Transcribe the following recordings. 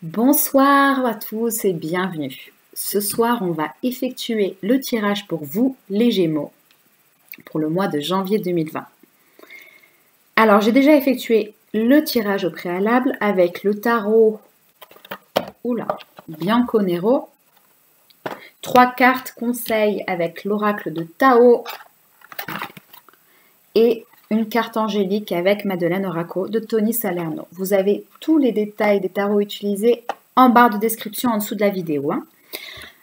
Bonsoir à tous et bienvenue. Ce soir, on va effectuer le tirage pour vous, les Gémeaux, pour le mois de janvier 2020. Alors, j'ai déjà effectué le tirage au préalable avec le tarot Bianco Nero, 3 cartes conseils avec l'oracle de Tao et une carte angélique avec Madeleine Oraco de Tony Salerno. Vous avez tous les détails des tarots utilisés en barre de description en dessous de la vidéo.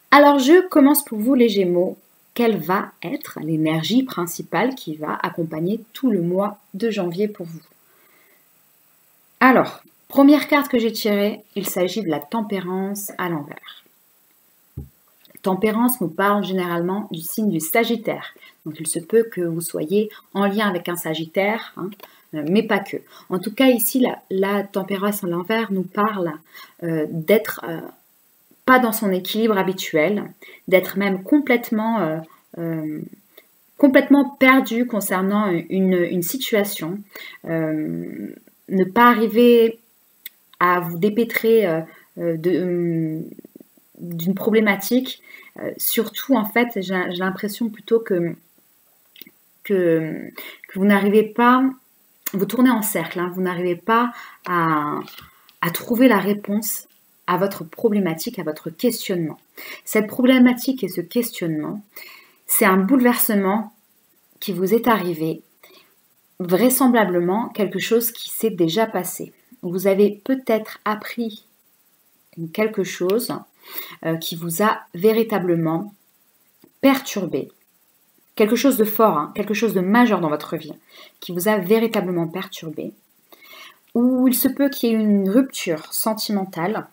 Alors, je commence pour vous les Gémeaux. Quelle va être l'énergie principale qui va accompagner tout le mois de janvier pour vous? Alors, première carte que j'ai tirée, il s'agit de la tempérance à l'envers. Tempérance nous parle généralement du signe du Sagittaire. Donc, il se peut que vous soyez en lien avec un Sagittaire, mais pas que. En tout cas, ici, la tempérance à l'envers nous parle d'être pas dans son équilibre habituel, d'être même complètement perdu concernant une situation, ne pas arriver à vous dépêtrer d'une problématique. Surtout, en fait, j'ai l'impression plutôt que vous n'arrivez pas, vous tournez en cercle, vous n'arrivez pas à trouver la réponse à votre problématique, à votre questionnement. Cette problématique et ce questionnement, c'est un bouleversement qui vous est arrivé, vraisemblablement quelque chose qui s'est déjà passé. Vous avez peut-être appris quelque chose qui vous a véritablement perturbé. Quelque chose de fort, quelque chose de majeur dans votre vie, qui vous a véritablement perturbé. Ou il se peut qu'il y ait une rupture sentimentale,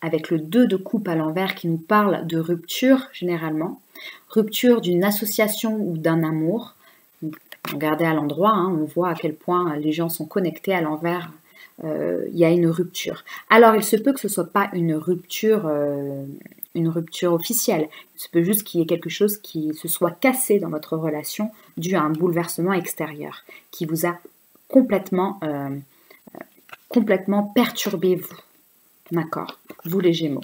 avec le 2 de coupe à l'envers qui nous parle de rupture généralement, rupture d'une association ou d'un amour. Regardez à l'endroit, on voit à quel point les gens sont connectés à l'envers, il y a une rupture. Alors il se peut que ce ne soit pas une rupture officielle, il se peut juste qu'il y ait quelque chose qui se soit cassé dans votre relation dû à un bouleversement extérieur qui vous a complètement perturbé vous. D'accord, vous les Gémeaux.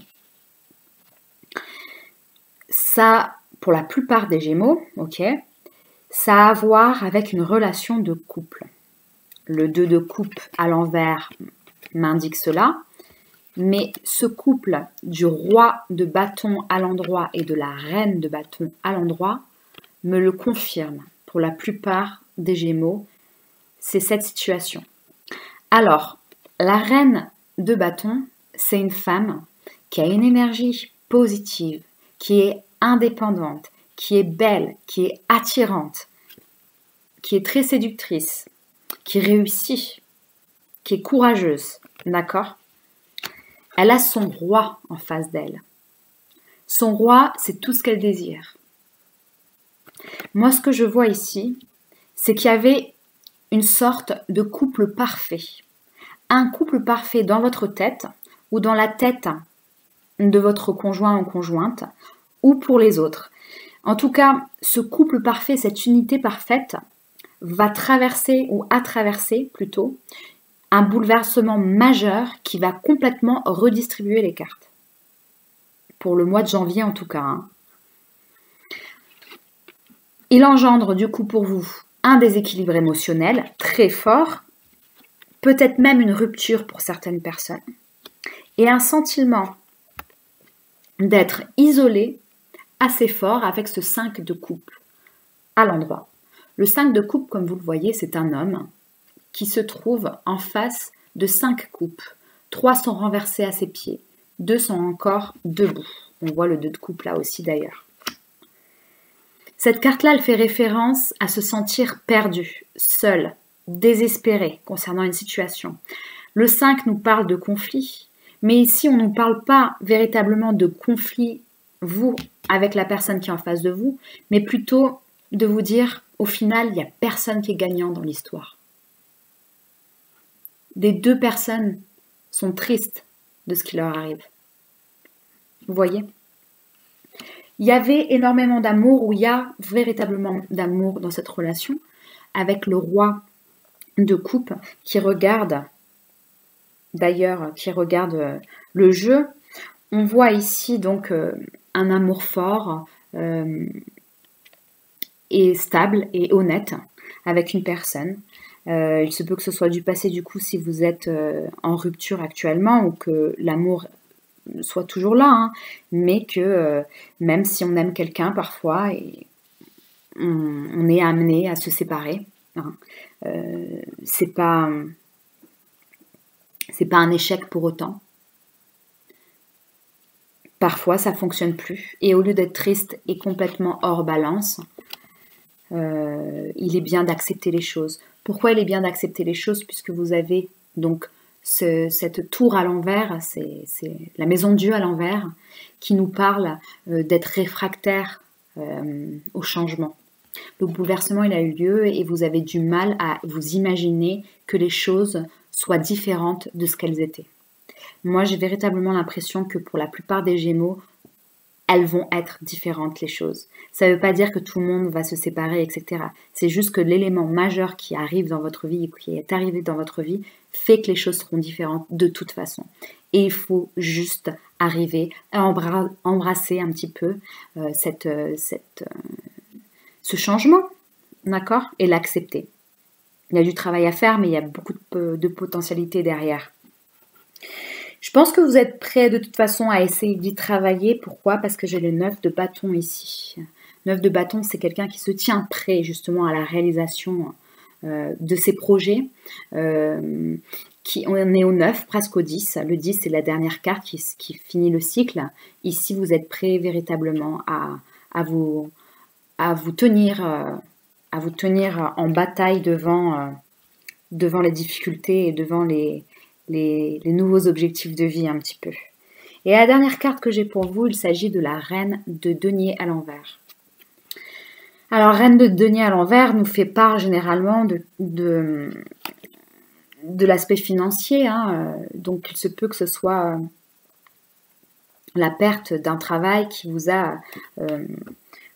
Ça, pour la plupart des Gémeaux, ok, ça a à voir avec une relation de couple. Le 2 de coupe à l'envers m'indique cela, mais ce couple du roi de bâton à l'endroit et de la reine de bâton à l'endroit me le confirme. Pour la plupart des Gémeaux, c'est cette situation. Alors, la reine de bâton, c'est une femme qui a une énergie positive, qui est indépendante, qui est belle, qui est attirante, qui est très séductrice, qui réussit, qui est courageuse, d'accord? Elle a son roi en face d'elle. Son roi, c'est tout ce qu'elle désire. Moi, ce que je vois ici, c'est qu'il y avait une sorte de couple parfait. Un couple parfait dans votre tête ou dans la tête de votre conjoint ou conjointe ou pour les autres. En tout cas, ce couple parfait, cette unité parfaite va traverser ou a traversé plutôt un bouleversement majeur qui va complètement redistribuer les cartes. Pour le mois de janvier en tout cas. Il engendre du coup pour vous un déséquilibre émotionnel très fort, peut-être même une rupture pour certaines personnes, et un sentiment d'être isolé assez fort avec ce 5 de coupe à l'endroit. Le 5 de coupe, comme vous le voyez, c'est un homme qui se trouve en face de 5 coupes. 3 sont renversées à ses pieds, 2 sont encore debout. On voit le 2 de coupe là aussi d'ailleurs. Cette carte-là, elle fait référence à se sentir perdu, seul, désespéré concernant une situation. Le 5 nous parle de conflit, mais ici on ne nous parle pas véritablement de conflit, vous, avec la personne qui est en face de vous, mais plutôt de vous dire, au final, il n'y a personne qui est gagnant dans l'histoire. Les 2 personnes sont tristes de ce qui leur arrive. Vous voyez ? Il y avait énormément d'amour, ou il y a véritablement d'amour dans cette relation, avec le roi de coupe qui regarde d'ailleurs qui regarde le jeu, on voit ici donc un amour fort et stable et honnête avec une personne. Il se peut que ce soit du passé du coup si vous êtes en rupture actuellement ou que l'amour soit toujours là, hein, mais que même si on aime quelqu'un parfois, on est amené à se séparer. Hein. C'est pas un échec pour autant. Parfois, ça fonctionne plus. Et au lieu d'être triste et complètement hors balance, il est bien d'accepter les choses. Pourquoi il est bien d'accepter les choses? Puisque vous avez donc cette tour à l'envers, c'est la maison de Dieu à l'envers, qui nous parle d'être réfractaire au changement. Le bouleversement, il a eu lieu et vous avez du mal à vous imaginer que les choses soient différentes de ce qu'elles étaient. Moi, j'ai véritablement l'impression que pour la plupart des Gémeaux, elles vont être différentes, les choses. Ça ne veut pas dire que tout le monde va se séparer, etc. C'est juste que l'élément majeur qui arrive dans votre vie, qui est arrivé dans votre vie, fait que les choses seront différentes de toute façon. Et il faut juste arriver à embrasser un petit peu ce changement, d'accord? Et l'accepter. Il y a du travail à faire, mais il y a beaucoup de potentialité derrière. Je pense que vous êtes prêts de toute façon à essayer d'y travailler. Pourquoi? Parce que j'ai le 9 de bâton ici. 9 de bâton, c'est quelqu'un qui se tient prêt justement à la réalisation de ses projets. On est au 9, presque au 10. Le 10, c'est la dernière carte qui finit le cycle. Ici, vous êtes prêts véritablement à vous tenir en bataille devant les difficultés et devant les nouveaux objectifs de vie un petit peu. Et la dernière carte que j'ai pour vous, il s'agit de la reine de denier à l'envers. Alors, reine de denier à l'envers nous fait part généralement de l'aspect financier. Hein. Donc, il se peut que ce soit la perte d'un travail qui vous a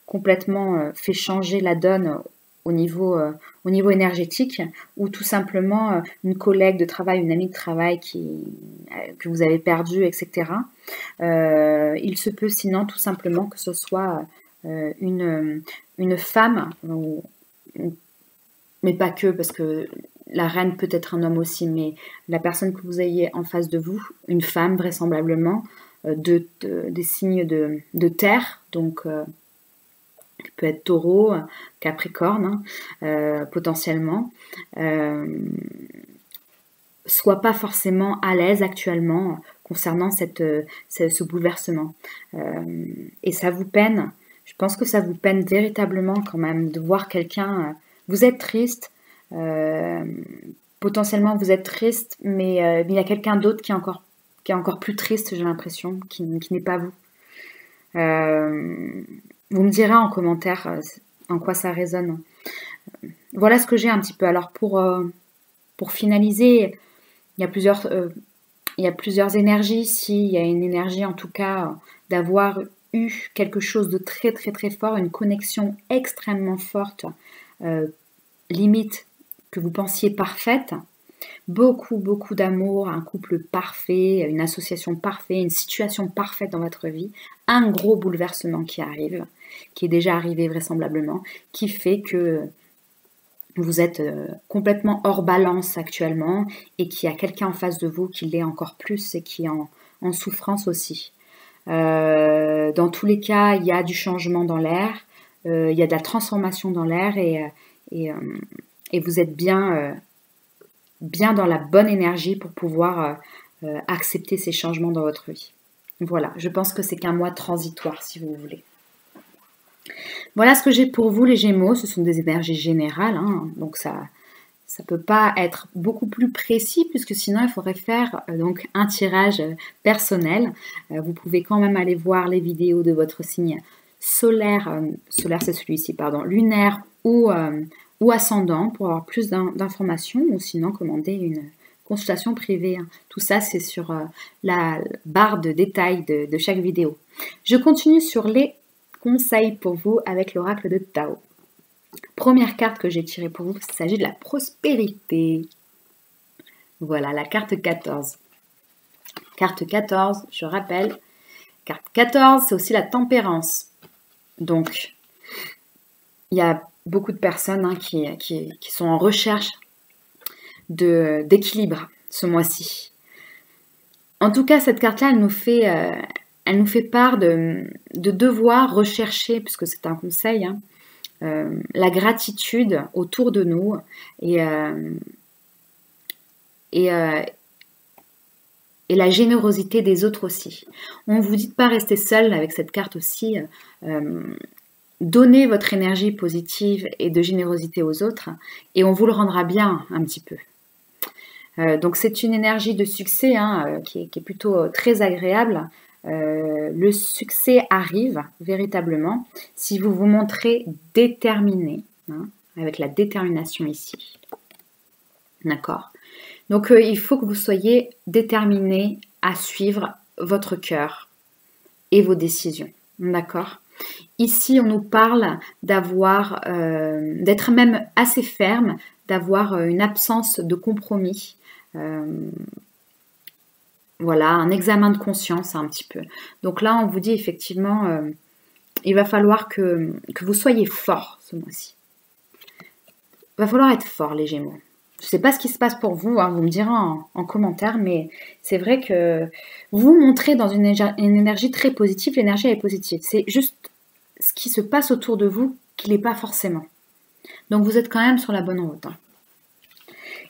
complètement fait changer la donne au niveau énergétique, ou tout simplement une collègue de travail, une amie de travail que vous avez perdue, etc. Il se peut sinon tout simplement que ce soit une femme, mais pas que, parce que la reine peut être un homme aussi, mais la personne que vous ayez en face de vous, une femme vraisemblablement, des signes de terre, donc qui peut être taureau, capricorne, potentiellement, soit pas forcément à l'aise actuellement concernant ce bouleversement. Et ça vous peine, je pense que ça vous peine véritablement quand même de voir quelqu'un, vous êtes triste, potentiellement vous êtes triste, mais il y a quelqu'un d'autre qui est encore plus triste, j'ai l'impression, qui n'est pas vous. Vous me direz en commentaire en quoi ça résonne. Voilà ce que j'ai un petit peu. Alors pour finaliser, il y a plusieurs énergies ici. Il y a une énergie en tout cas d'avoir eu quelque chose de très très très fort, une connexion extrêmement forte, limite que vous pensiez parfaite. Beaucoup, beaucoup d'amour, un couple parfait, une association parfaite, une situation parfaite dans votre vie, un gros bouleversement qui arrive, qui est déjà arrivé vraisemblablement, qui fait que vous êtes complètement hors balance actuellement et qu'il y a quelqu'un en face de vous qui l'est encore plus et qui est en souffrance aussi. Dans tous les cas, il y a du changement dans l'air, il y a de la transformation dans l'air et vous êtes bien dans la bonne énergie pour pouvoir accepter ces changements dans votre vie. Voilà, je pense que c'est qu'un mois transitoire si vous voulez. Voilà ce que j'ai pour vous les Gémeaux, ce sont des énergies générales, hein, donc ça peut pas être beaucoup plus précis puisque sinon il faudrait faire donc un tirage personnel. Vous pouvez quand même aller voir les vidéos de votre signe solaire c'est celui-ci, pardon, lunaire ou ascendant pour avoir plus d'informations ou sinon commander une consultation privée. Tout ça, c'est sur la barre de détails de chaque vidéo. Je continue sur les conseils pour vous avec l'oracle de Tao. Première carte que j'ai tirée pour vous, il s'agit de la prospérité. Voilà, la carte 14. Carte 14, je rappelle. Carte 14, c'est aussi la tempérance. Donc, il y a beaucoup de personnes hein, qui sont en recherche d'équilibre ce mois-ci. En tout cas, cette carte-là, elle nous fait part de devoir rechercher, puisque c'est un conseil, hein, la gratitude autour de nous et la générosité des autres aussi. On ne vous dit de pas rester seul avec cette carte aussi. Donnez votre énergie positive et de générosité aux autres et on vous le rendra bien un petit peu. Donc c'est une énergie de succès hein, qui est plutôt très agréable. Le succès arrive véritablement si vous vous montrez déterminé, hein, avec la détermination ici. D'accord ? Donc il faut que vous soyez déterminé à suivre votre cœur et vos décisions. D'accord ? Ici, on nous parle d'être même assez ferme, d'avoir une absence de compromis. Voilà, un examen de conscience un petit peu. Donc là, on vous dit effectivement, il va falloir que vous soyez forts ce mois-ci. Il va falloir être fort, les Gémeaux. Je ne sais pas ce qui se passe pour vous, hein, vous me direz en commentaire, mais c'est vrai que vous montrez dans une énergie très positive, l'énergie est positive. C'est juste ce qui se passe autour de vous qui n'est pas forcément. Donc vous êtes quand même sur la bonne route. Hein.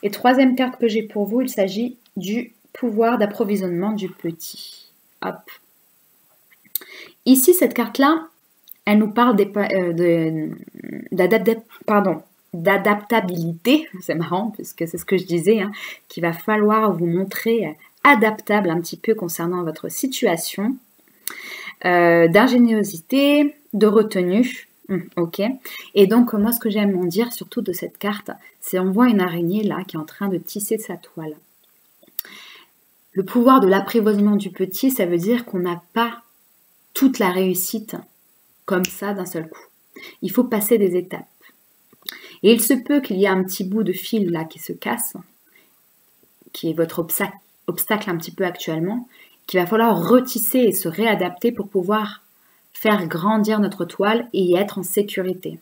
Et troisième carte que j'ai pour vous, il s'agit du pouvoir d'approvisionnement du petit. Hop. Ici, cette carte-là, elle nous parle d'adaptabilité. C'est marrant, puisque c'est ce que je disais, hein, qu'il va falloir vous montrer adaptable un petit peu concernant votre situation, d'ingéniosité, de retenue. Ok. Et donc, moi, ce que j'aime en dire, surtout de cette carte, c'est on voit une araignée là qui est en train de tisser sa toile. Le pouvoir de l'apprivoisement du petit, ça veut dire qu'on n'a pas toute la réussite comme ça d'un seul coup. Il faut passer des étapes. Et il se peut qu'il y ait un petit bout de fil là qui se casse, qui est votre obstacle un petit peu actuellement, qu'il va falloir retisser et se réadapter pour pouvoir faire grandir notre toile et y être en sécurité.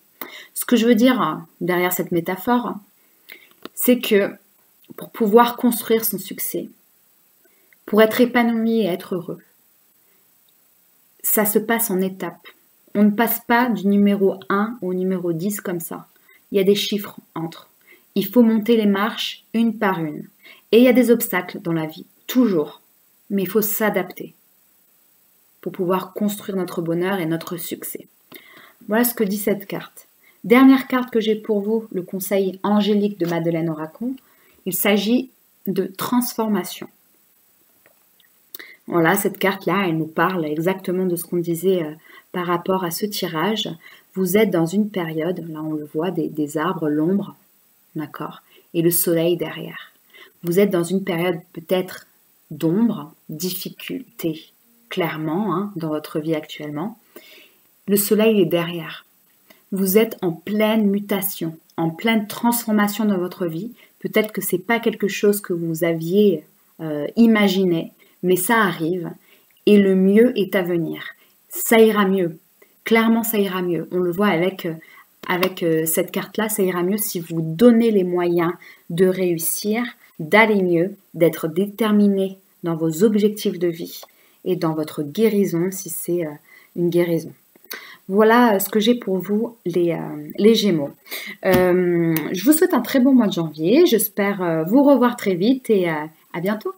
Ce que je veux dire derrière cette métaphore, c'est que pour pouvoir construire son succès, pour être épanoui et être heureux, ça se passe en étapes. On ne passe pas du numéro 1 au numéro 10 comme ça. Il y a des chiffres entre. Il faut monter les marches une par une. Et il y a des obstacles dans la vie, toujours. Mais il faut s'adapter pour pouvoir construire notre bonheur et notre succès. Voilà ce que dit cette carte. Dernière carte que j'ai pour vous, le conseil angélique de Madeleine Oracon. Il s'agit de transformation. Voilà, cette carte-là, elle nous parle exactement de ce qu'on disait par rapport à ce tirage. Vous êtes dans une période, là on le voit, des arbres, l'ombre, d'accord, et le soleil derrière. Vous êtes dans une période peut-être d'ombre, difficulté, clairement, hein, dans votre vie actuellement. Le soleil est derrière. Vous êtes en pleine mutation, en pleine transformation dans votre vie. Peut-être que ce n'est pas quelque chose que vous aviez imaginé, mais ça arrive et le mieux est à venir. Ça ira mieux. Clairement, ça ira mieux. On le voit avec cette carte-là, ça ira mieux si vous donnez les moyens de réussir, d'aller mieux, d'être déterminé dans vos objectifs de vie et dans votre guérison, si c'est une guérison. Voilà ce que j'ai pour vous, les Gémeaux. Je vous souhaite un très bon mois de janvier. J'espère vous revoir très vite et à bientôt.